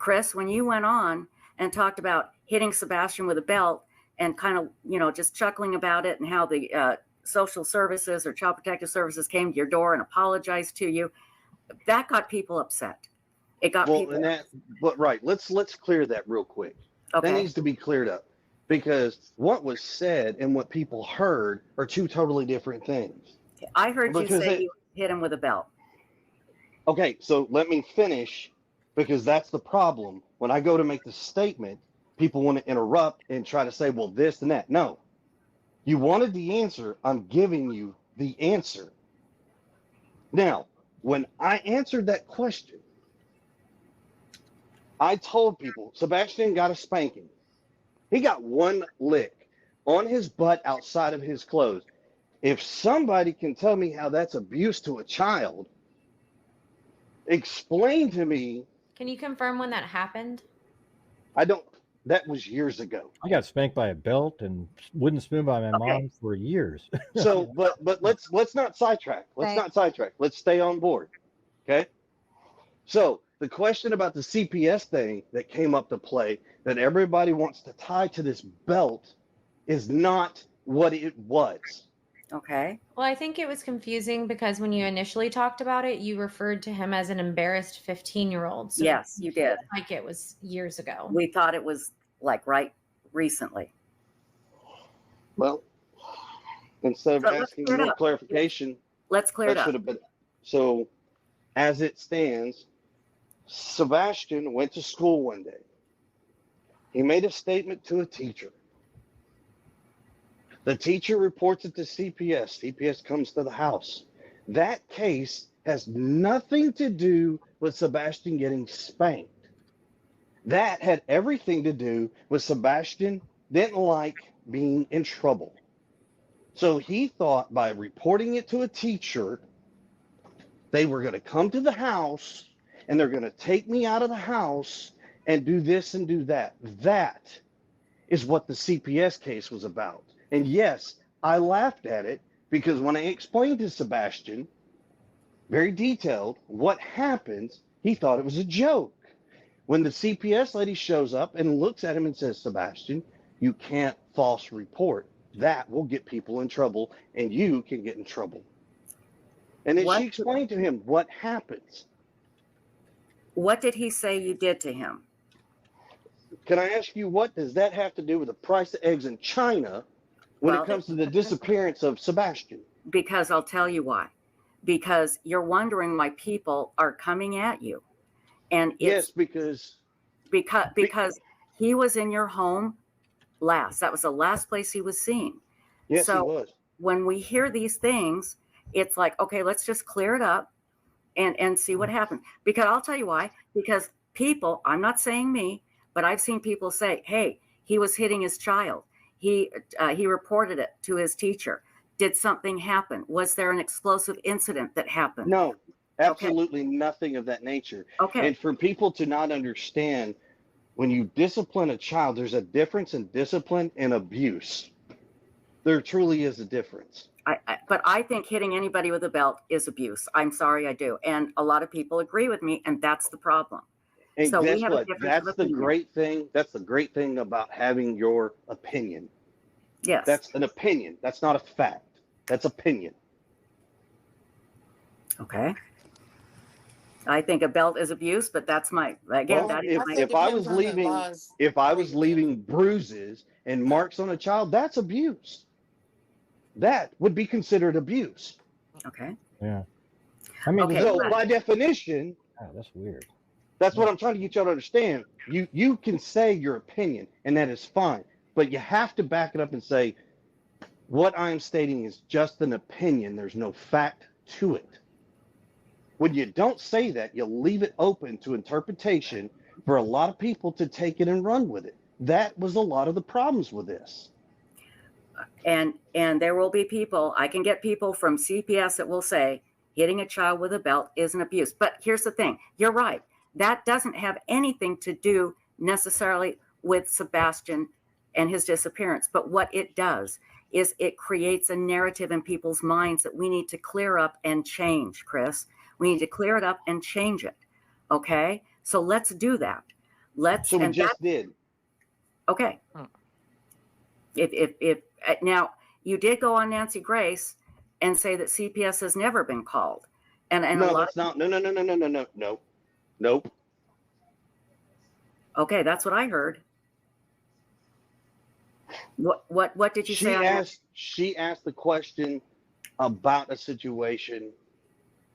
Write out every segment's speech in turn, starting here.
Chris, when you went on and talked about hitting Sebastian with a belt and kind of, just chuckling about it and how the social services or child protective services came to your door and apologized to you, that got people upset. It got people. But right, let's clear that real quick. Okay. That needs to be cleared up, because what was said and what people heard are two totally different things. I heard you say you hit him with a belt. Okay, so let me finish, because that's the problem. When I go to make the statement, people want to interrupt and try to say, well, this and that. No. You wanted the answer. I'm giving you the answer. Now, when I answered that question, I told people Sebastian got a spanking. He got one lick on his butt outside of his clothes. If somebody can tell me how that's abuse to a child, explain to me. Can you confirm when that happened? That was years ago. I got spanked by a belt and wooden spoon by my mom for years. So, but let's not sidetrack. Let's stay on board. Okay. So the question about the CPS thing that came up to play that everybody wants to tie to this belt is not what it was. Okay. Well, I think it was confusing because when you initially talked about it, you referred to him as an embarrassed 15-year-old. So yes, you did. Like it was years ago. We thought it was like right recently. Well, instead of asking more clarification, let's clear it up. Should have been. So, as it stands, Sebastian went to school one day. He made a statement to a teacher. The teacher reports it to CPS. CPS comes to the house. That case has nothing to do with Sebastian getting spanked. That had everything to do with Sebastian didn't like being in trouble. So he thought by reporting it to a teacher, they were going to come to the house and they're going to take me out of the house and do this and do that. That is what the CPS case was about. And yes, I laughed at it because when I explained to Sebastian, very detailed, what happens, he thought it was a joke. When the CPS lady shows up and looks at him and says, Sebastian, you can't false report. That will get people in trouble and you can get in trouble. And then she explained to him what happens. What did he say you did to him? Can I ask you, what does that have to do with the price of eggs in China when it comes to the disappearance of Sebastian? Because I'll tell you why. Because you're wondering why people are coming at you. And it's because he was in your home last. That was the last place he was seen. Yes, he was. When we hear these things, it's like, okay, let's just clear it up and see what happens. Because I'll tell you why. Because people, I'm not saying me, but I've seen people say, hey, he was hitting his child. He reported it to his teacher. Did something happen? Was there an explosive incident that happened? No, absolutely nothing of that nature. Okay. And for people to not understand, when you discipline a child, there's a difference in discipline and abuse. There truly is a difference. But I think hitting anybody with a belt is abuse. I'm sorry, I do. And a lot of people agree with me, and that's the problem. And so guess we have what? a difference That's of the opinion. great thing. That's the great thing about having your opinion. Yes. That's an opinion. That's not a fact. That's opinion. Okay. I think a belt is abuse, but that's my, again, that is my. If I was leaving bruises and marks on a child, that's abuse. That would be considered abuse. Okay. Yeah. I mean, Okay. So by definition, that's weird. that's what I'm trying to get y'all to understand. You can say your opinion, and that is fine, but you have to back it up and say, what I'm stating is just an opinion. There's no fact to it. When you don't say that, you leave it open to interpretation for a lot of people to take it and run with it. That was a lot of the problems with this. And there will be people, I can get people from CPS that will say hitting a child with a belt is an abuse. But here's the thing, you're right. That doesn't have anything to do necessarily with Sebastian and his disappearance. But what it does is it creates a narrative in people's minds that we need to clear up and change, Chris. We need to clear it up and change it. Okay? So let's do that. Let's, So we and just did. okay. If now you did go on Nancy Grace and say that CPS has never been called, and a No, lot that's not. No. Nope. okay, that's what I heard. What did you She say on that? she asked the question about a situation,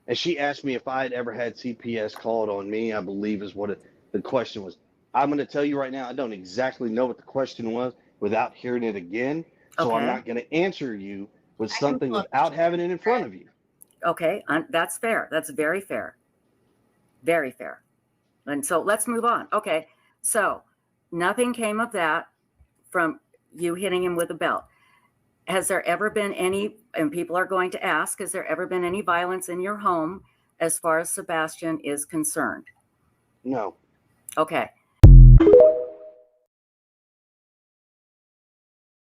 and she asked me if I had ever had CPS called on me. I believe is what the question was. I'm going to tell you right now, I don't exactly know what the question was without hearing it again. So I'm Okay. not going to answer you with I can something pull up the without having it in front of you. Okay, that's fair. That's very fair. Very fair. And so let's move on. Okay, so nothing came of that from you hitting him with a belt. Has there ever been any, and people are going to ask, has there ever been any violence in your home as far as Sebastian is concerned? No. Okay,